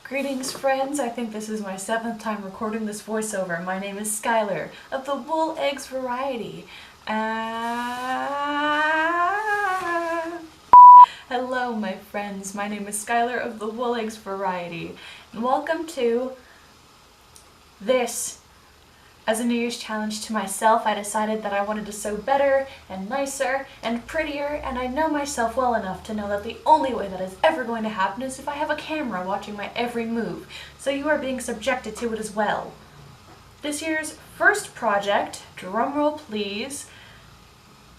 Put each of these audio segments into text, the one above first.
Greetings friends, I think this is my 7th time recording this voiceover. My name is Skylar of the Wool Eggs variety. Hello my friends, my name is Skylar of the Wool Eggs variety. And welcome to this. As a New Year's challenge to myself, I decided that I wanted to sew better and nicer and prettier, and I know myself well enough to know that the only way that is ever going to happen is if I have a camera watching my every move, so you are being subjected to it as well. This year's first project, drumroll please,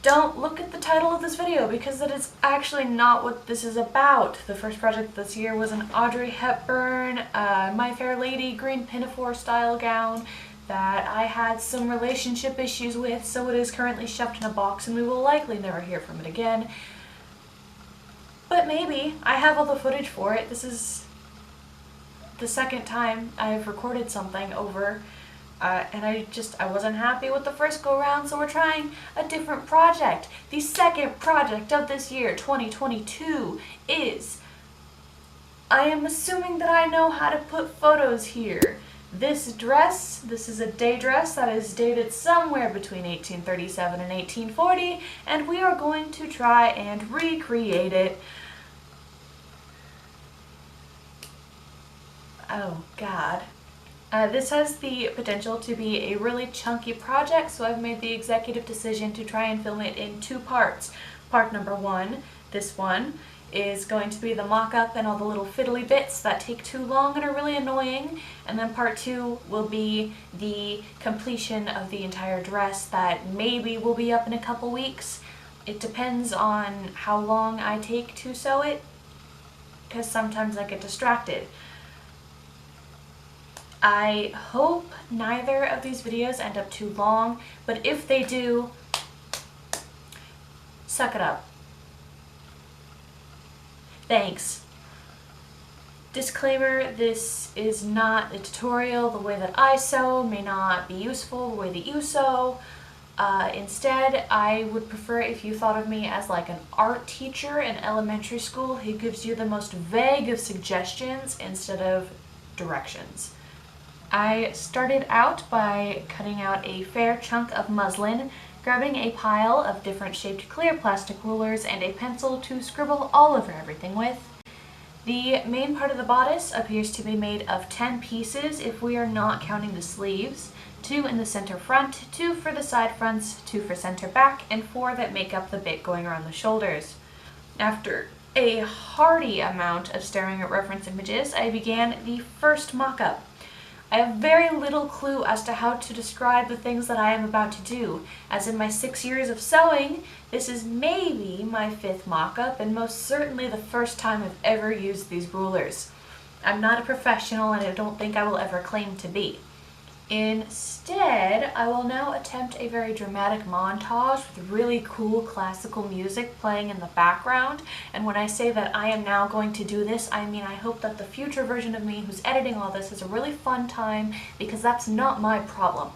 don't look at the title of this video because that is actually not what this is about. The first project this year was an Audrey Hepburn, My Fair Lady green pinafore style gown that I had some relationship issues with, so it is currently shoved in a box and we will likely never hear from it again. But maybe. I have all the footage for it. This is the second time I've recorded something over, and I wasn't happy with the first go round, so we're trying a different project. The second project of this year, 2022, is, I am assuming that I know how to put photos here. This dress, this is a day dress that is dated somewhere between 1837 and 1840, and we are going to try and recreate it. Oh God. This has the potential to be a really chunky project, so I've made the executive decision to try and film it in 2 parts. Part number 1, this one, is going to be the mock-up and all the little fiddly bits that take too long and are really annoying, and then part 2 will be the completion of the entire dress that maybe will be up in a couple weeks. It depends on how long I take to sew it, because sometimes I get distracted. I hope neither of these videos end up too long, but if they do, suck it up. Thanks. Disclaimer, this is not a tutorial. The way that I sew may not be useful the way that you sew. Instead, I would prefer if you thought of me as like an art teacher in elementary school who gives you the most vague of suggestions instead of directions. I started out by cutting out a fair chunk of muslin, grabbing a pile of different shaped clear plastic rulers and a pencil to scribble all over everything with. The main part of the bodice appears to be made of 10 pieces if we are not counting the sleeves, 2 in the center front, 2 for the side fronts, 2 for center back, and 4 that make up the bit going around the shoulders. After a hearty amount of staring at reference images, I began the first mock-up. I have very little clue as to how to describe the things that I am about to do, as in my 6 years of sewing, this is maybe my 5th mock-up and most certainly the first time I've ever used these rulers. I'm not a professional and I don't think I will ever claim to be. Instead, I will now attempt a very dramatic montage with really cool classical music playing in the background, and when I say that I am now going to do this, I mean I hope that the future version of me who's editing all this has a really fun time, because that's not my problem.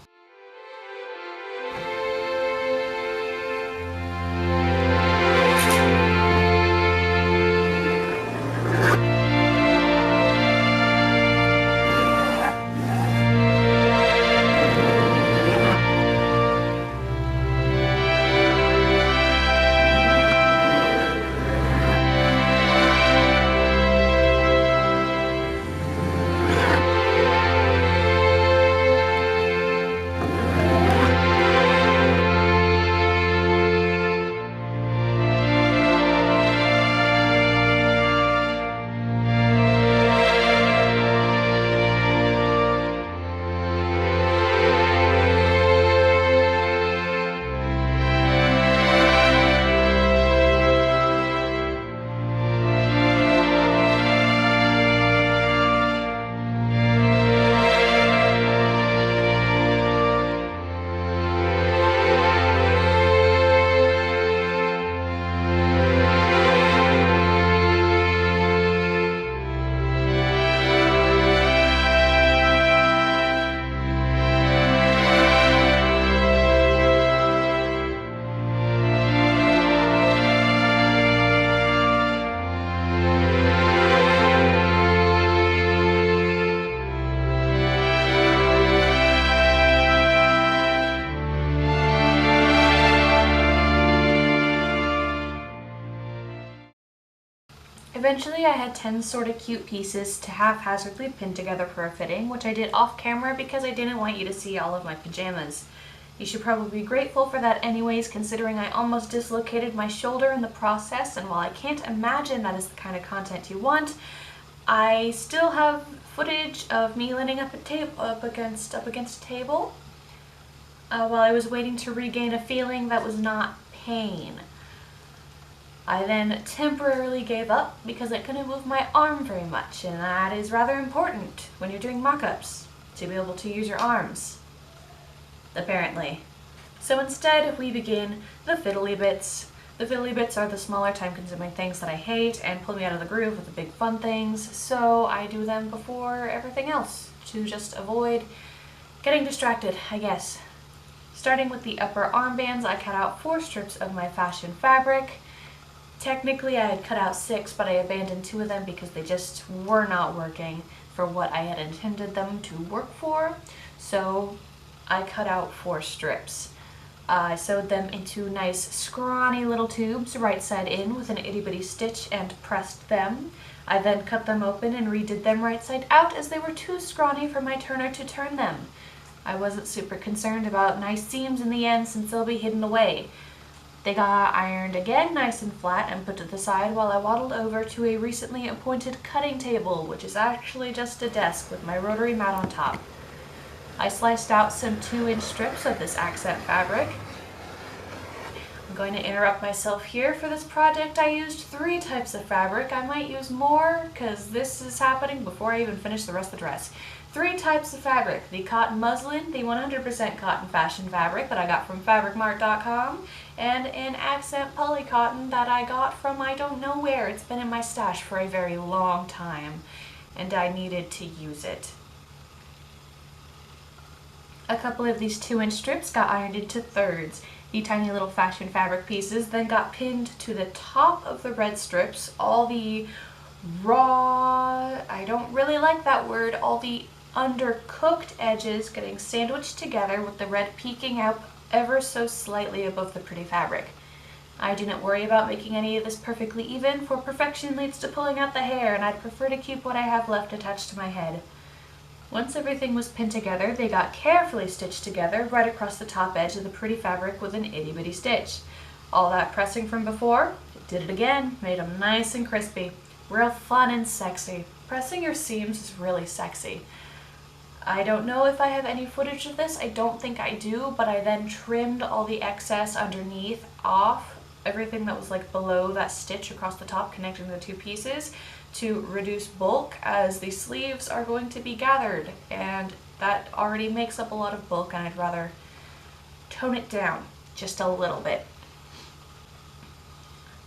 Eventually I had 10 sort of cute pieces to haphazardly pin together for a fitting, which I did off camera because I didn't want you to see all of my pajamas. You should probably be grateful for that anyways, considering I almost dislocated my shoulder in the process, and while I can't imagine that is the kind of content you want, I still have footage of me leaning up against a table while I was waiting to regain a feeling that was not pain. I then temporarily gave up because I couldn't move my arm very much, and that is rather important when you're doing mock-ups, to be able to use your arms, apparently. So instead we begin the fiddly bits. The fiddly bits are the smaller time-consuming things that I hate and pull me out of the groove with the big fun things, so I do them before everything else to just avoid getting distracted, I guess. Starting with the upper armbands, I cut out 4 strips of my fashion fabric. Technically I had cut out 6, but I abandoned 2 of them because they just were not working for what I had intended them to work for, so I cut out 4 strips. I sewed them into nice scrawny little tubes right side in with an itty bitty stitch and pressed them. I then cut them open and redid them right side out as they were too scrawny for my turner to turn them. I wasn't super concerned about nice seams in the end since they'll be hidden away. They got ironed again nice and flat and put to the side while I waddled over to a recently appointed cutting table, which is actually just a desk with my rotary mat on top. I sliced out some 2-inch strips of this accent fabric. I'm going to interrupt myself here. For this project I used 3 types of fabric. I might use more because this is happening before I even finish the rest of the dress. 3 types of fabric: the cotton muslin, the 100% cotton fashion fabric that I got from fabricmart.com, and an accent poly cotton that I got from I don't know where. It's been in my stash for a very long time and I needed to use it. A couple of these 2-inch strips got ironed into thirds. The tiny little fashion fabric pieces then got pinned to the top of the red strips. All the raw, I don't really like that word, all the undercooked edges getting sandwiched together with the red peeking out ever so slightly above the pretty fabric. I didn't worry about making any of this perfectly even, for perfection leads to pulling out the hair, and I'd prefer to keep what I have left attached to my head. Once everything was pinned together, they got carefully stitched together right across the top edge of the pretty fabric with an itty bitty stitch. All that pressing from before, did it again, made them nice and crispy. Real fun and sexy. Pressing your seams is really sexy. I don't know if I have any footage of this, I don't think I do, but I then trimmed all the excess underneath off, everything that was like below that stitch across the top connecting the 2 pieces, to reduce bulk as the sleeves are going to be gathered, and that already makes up a lot of bulk and I'd rather tone it down just a little bit.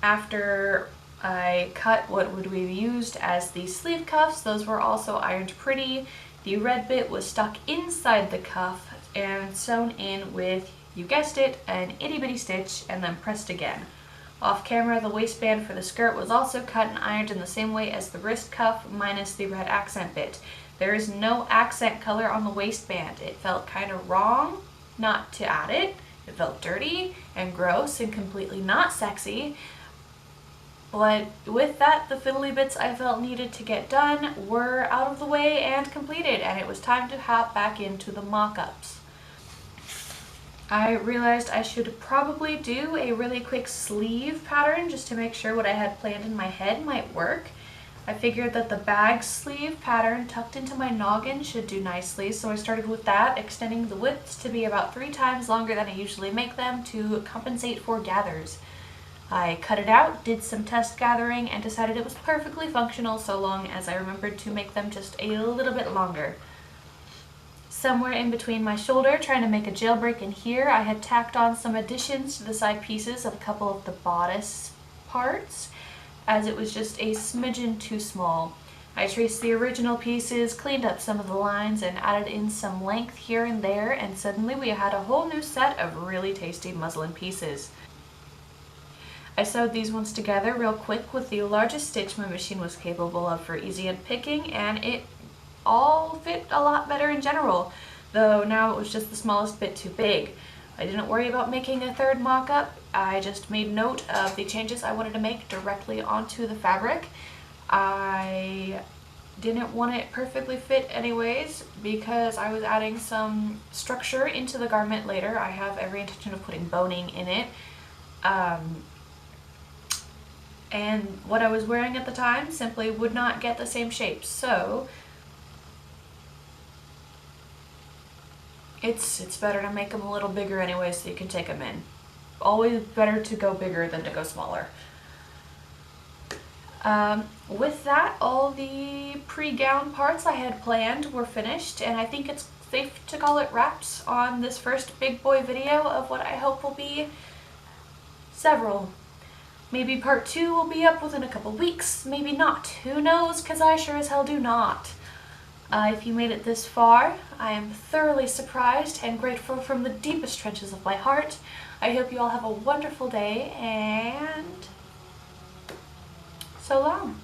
After I cut what would be used as the sleeve cuffs, those were also ironed pretty. The red bit was stuck inside the cuff and sewn in with, you guessed it, an itty bitty stitch and then pressed again. Off camera, the waistband for the skirt was also cut and ironed in the same way as the wrist cuff, minus the red accent bit. There is no accent color on the waistband. It felt kind of wrong not to add it. It felt dirty and gross and completely not sexy. But with that, the fiddly bits I felt needed to get done were out of the way and completed, and it was time to hop back into the mock-ups. I realized I should probably do a really quick sleeve pattern just to make sure what I had planned in my head might work. I figured that the bag sleeve pattern tucked into my noggin should do nicely, so I started with that, extending the widths to be about 3 times longer than I usually make them to compensate for gathers. I cut it out, did some test gathering, and decided it was perfectly functional so long as I remembered to make them just a little bit longer. Somewhere in between my shoulder, trying to make a jailbreak in here, I had tacked on some additions to the side pieces of a couple of the bodice parts, as it was just a smidgen too small. I traced the original pieces, cleaned up some of the lines, and added in some length here and there, and suddenly we had a whole new set of really tasty muslin pieces. I sewed these ones together real quick with the largest stitch my machine was capable of for easy unpicking, and it all fit a lot better in general, though now it was just the smallest bit too big. I didn't worry about making a third mock-up. I just made note of the changes I wanted to make directly onto the fabric. I didn't want it perfectly fit anyways because I was adding some structure into the garment later. I have every intention of putting boning in it. And what I was wearing at the time simply would not get the same shape. So it's better to make them a little bigger anyway so you can take them in. Always better to go bigger than to go smaller. With that, all the pre-gown parts I had planned were finished, and I think it's safe to call it wraps on this first big boy video of what I hope will be several. Maybe part 2 will be up within a couple weeks, maybe not. Who knows, because I sure as hell do not. If you made it this far, I am thoroughly surprised and grateful from the deepest trenches of my heart. I hope you all have a wonderful day, and so long.